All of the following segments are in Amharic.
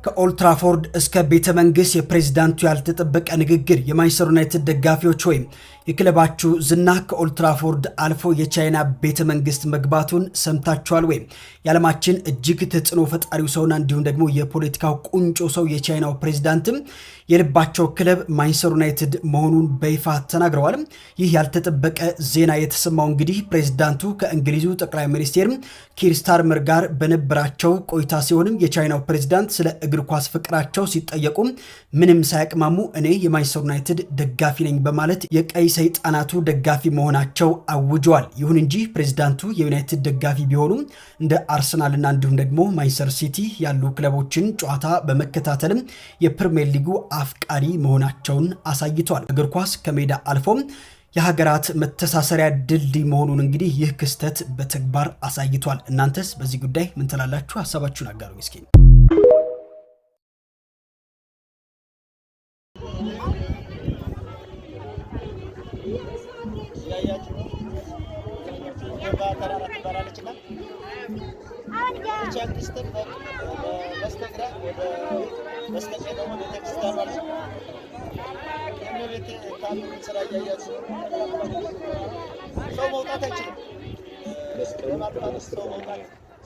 ከኦልድ ትራፎርድ እስከ ቤተ መንግስት የፕሬዝዳንቱ ያልተጠበቀ ንግግር የማንቸስተር ዩናይትድ ደጋፊዎች ወይም የክለባችሁ ዝና ከኦልድ ትራፎርድ አልፎ የቻይና ቤተ መንግስት መግባቱን ሰምታችኋል ወይም የዓለማችን እጅግ ተጽዕኖ ፈጣሪው ሰውና እንዲሁም ደግሞ የፖለቲካው ቁንጮ ሰው የቻይናው ፕሬዝዳንትም የልባቸው ክለብ ማንቸስተር ዩናይትድ መሆኑን በይፋ ተናግረዋል። ይህ ያልተጠበቀ ዜና የተሰማው እንግዲህ ፕሬዝዳንቱ ከእንግሊዙ ጠቅላይ ሚኒስትር ኪር ስታርመር ጋር በነበራቸው ቆይታ ሲሆንም የቻይናው ፕሬዝዳንት ስለ እግር ኳስ ፍቅራቸው ሲጠየቁ ምንም ሳያቅማሙ እኔ የማንቸስተር ዩናይትድ ደጋፊ ነኝ በማለት የቀይ ሰይጣናቱ ደጋፊ መሆናቸው አውጀዋል። ይሁን እንጂ ፕሬዝዳንቱ የዩናይትድ ደጋፊ ቢሆኑ እንደ አርሰናልና እንዲሁም ደግሞ ማንቸስተር ሲቲ ያሉ ክለቦችን ጨዋታ በመከታተልም የፕሪሚየር ሊጉ አፍቃሪ መሆናቸውን አሳይቷል። እግር ኳስ ከሜዳ አልፎም የሀገራት መተሳሰሪያ ድልድይ መሆኑን እንግዲህ ይህ ክስተት በተግባር አሳይቷል። እናንተስ በዚህ ጉዳይ ምን ትላላችሁ? ሀሳባችሁን አጋሩ እስኪ።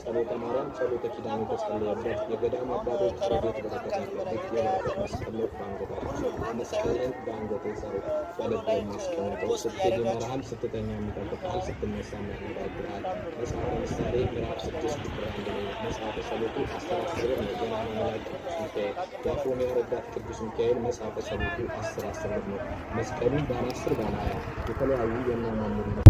ጸሎተ ማርያም ጸሎተ ኪዳኑ ተጸለየበት የገዳም አባቶች ጸሎት በተከታተሉበት የበረከት መስቀል መስቀልን በአንገት ይሰሩ በልብ የሚያስቀምጠው ስትጀምርሃል ስትተኛ የሚጠብቅሃል ስትነሳ የሚያነጋግርሃል። መጽሐፈ ምሳሌ ምዕራፍ 6 ቁጥር 1 ላይ መጽሐፈ ጸሎቱ 10 የገናና መልአክ ቅዱስ ሚካኤል የአፎምያ ረዳት ቅዱስ ሚካኤል መጽሐፈ ጸሎቱ 10 ነው። መስቀሉን ባለ 10 ባለ 20 የተለያዩ የሚያማምሩ